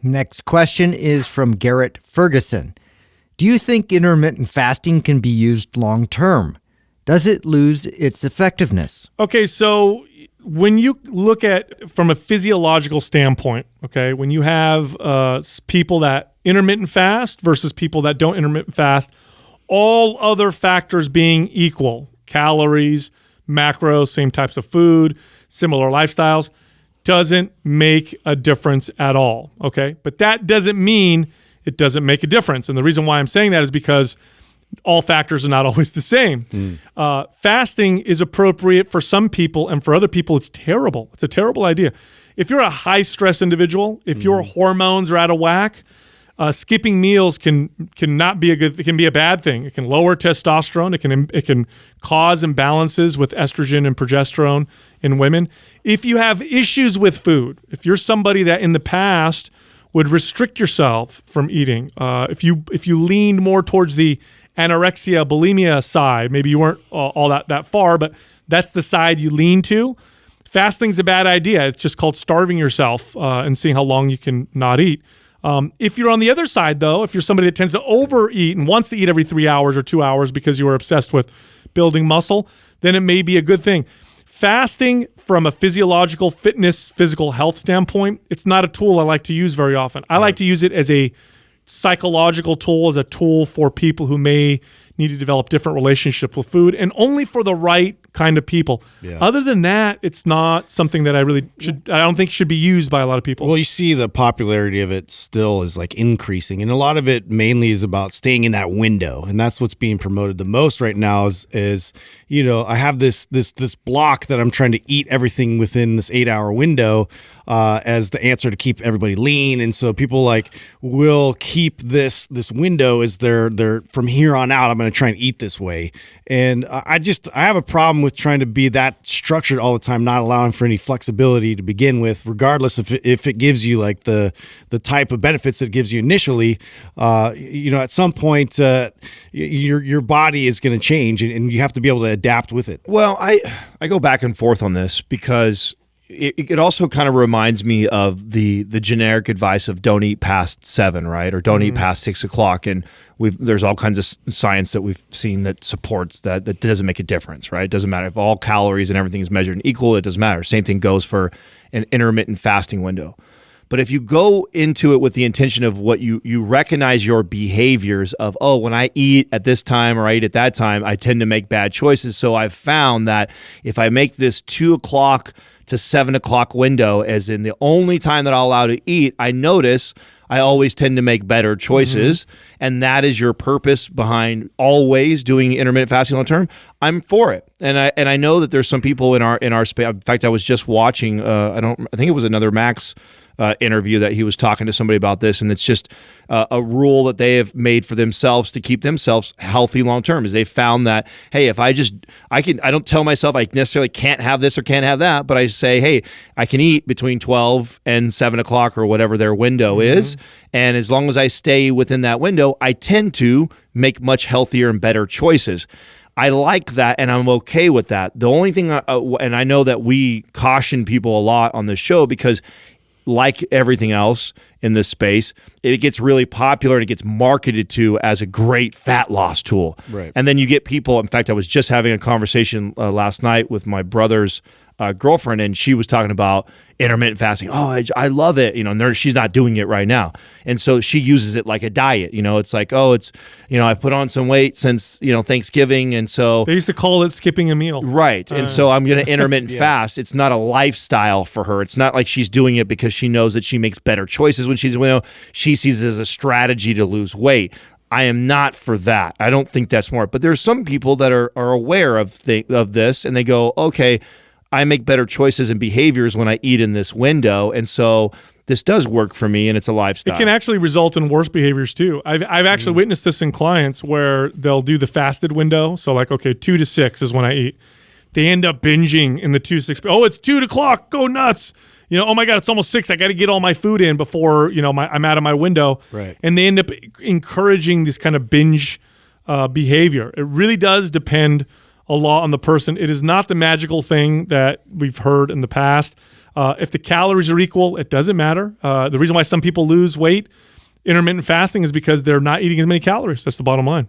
Next question is from Garrett Ferguson. Do you think intermittent fasting can be used long term? Does it lose its effectiveness? Okay, so when you look at from a physiological standpoint, okay, when you have people that intermittent fast versus people that don't intermittent fast, all other factors being equal, calories, macros, same types of food, similar lifestyles, doesn't make a difference at all, okay? But that doesn't mean it doesn't make a difference. And the reason why I'm saying that is because all factors are not always the same. Fasting is appropriate for some people, and for other people, it's terrible. It's a terrible idea. If you're a high-stress individual, if your hormones are out of whack, skipping meals can be a bad thing. It can lower testosterone. It can cause imbalances with estrogen and progesterone in women. If you have issues with food, if you're somebody that in the past would restrict yourself from eating, if you leaned more towards the anorexia, bulimia side, maybe you weren't all that far, but that's the side you lean to, fasting's a bad idea. It's just called starving yourself and seeing how long you can not eat. If you're on the other side, though, if you're somebody that tends to overeat and wants to eat every 3 hours or 2 hours because you are obsessed with building muscle, then it may be a good thing. Fasting from a physiological fitness, physical health standpoint, it's not a tool I like to use very often. I like to use it as a psychological tool, as a tool for people who may need to develop different relationships with food, and only for the right kind of people. Yeah. Other than that, it's not something that I don't think should be used by a lot of people. Well, you see the popularity of it still is like increasing, and a lot of it mainly is about staying in that window, and that's what's being promoted the most right now is I have this block that I'm trying to eat everything within this 8-hour window as the answer to keep everybody lean, and so people will keep this window as they're from here on out, I'm going to try and eat this way. And I have a problem with trying to be that structured all the time, not allowing for any flexibility to begin with, regardless if it gives you like the type of benefits that it gives you initially. At some point, your body is going to change, and you have to be able to adapt with it. Well, I go back and forth on this because it also kind of reminds me of the generic advice of don't eat past 7, right? Or don't eat past 6 o'clock. And there's all kinds of science that we've seen that supports that doesn't make a difference, right? It doesn't matter if all calories and everything is measured and equal, it doesn't matter. Same thing goes for an intermittent fasting window. But if you go into it with the intention of what you recognize your behaviors of, when I eat at this time or I eat at that time, I tend to make bad choices. So I've found that if I make this 2 o'clock to 7 o'clock window as in the only time that I'll allow to eat, I notice I always tend to make better choices. And that is your purpose behind always doing intermittent fasting long term. I'm for it. And I know that there's some people in our space. In fact, I was just watching, I think it was another Max interview that he was talking to somebody about this, and it's just a rule that they have made for themselves to keep themselves healthy long term. Is they found that, hey, if I don't tell myself I necessarily can't have this or can't have that, but I say, hey, I can eat between 12 and 7 o'clock or whatever their window is, and as long as I stay within that window, I tend to make much healthier and better choices. I like that, and I'm okay with that. The only thing, and I know that we caution people a lot on this show because like everything else in this space, it gets really popular and it gets marketed to as a great fat loss tool. Right. And then you get people, in fact, I was just having a conversation last night with my brother's girlfriend, and she was talking about intermittent fasting. Oh, I love it. And she's not doing it right now. And so she uses it like a diet. It's like, I put on some weight since, Thanksgiving. And so they used to call it skipping a meal. Right. And so I'm going to intermittent fast. It's not a lifestyle for her. It's not like she's doing it because she knows that she makes better choices when she sees it as a strategy to lose weight. I am not for that. I don't think that's smart. But there's some people that are aware of this, and they go, okay, I make better choices and behaviors when I eat in this window, and so this does work for me, and it's a lifestyle. It can actually result in worse behaviors too. I've actually witnessed this in clients where they'll do the fasted window. So like, okay, 2 to 6 is when I eat. They end up binging in the 2 to 6. Oh, it's 2 o'clock. Go nuts. Oh my God, it's almost 6. I got to get all my food in before I'm out of my window. Right. And they end up encouraging this kind of binge behavior. It really does depend a lot on the person. It is not the magical thing that we've heard in the past. If the calories are equal, it doesn't matter. The reason why some people lose weight intermittent fasting is because they're not eating as many calories. That's the bottom line.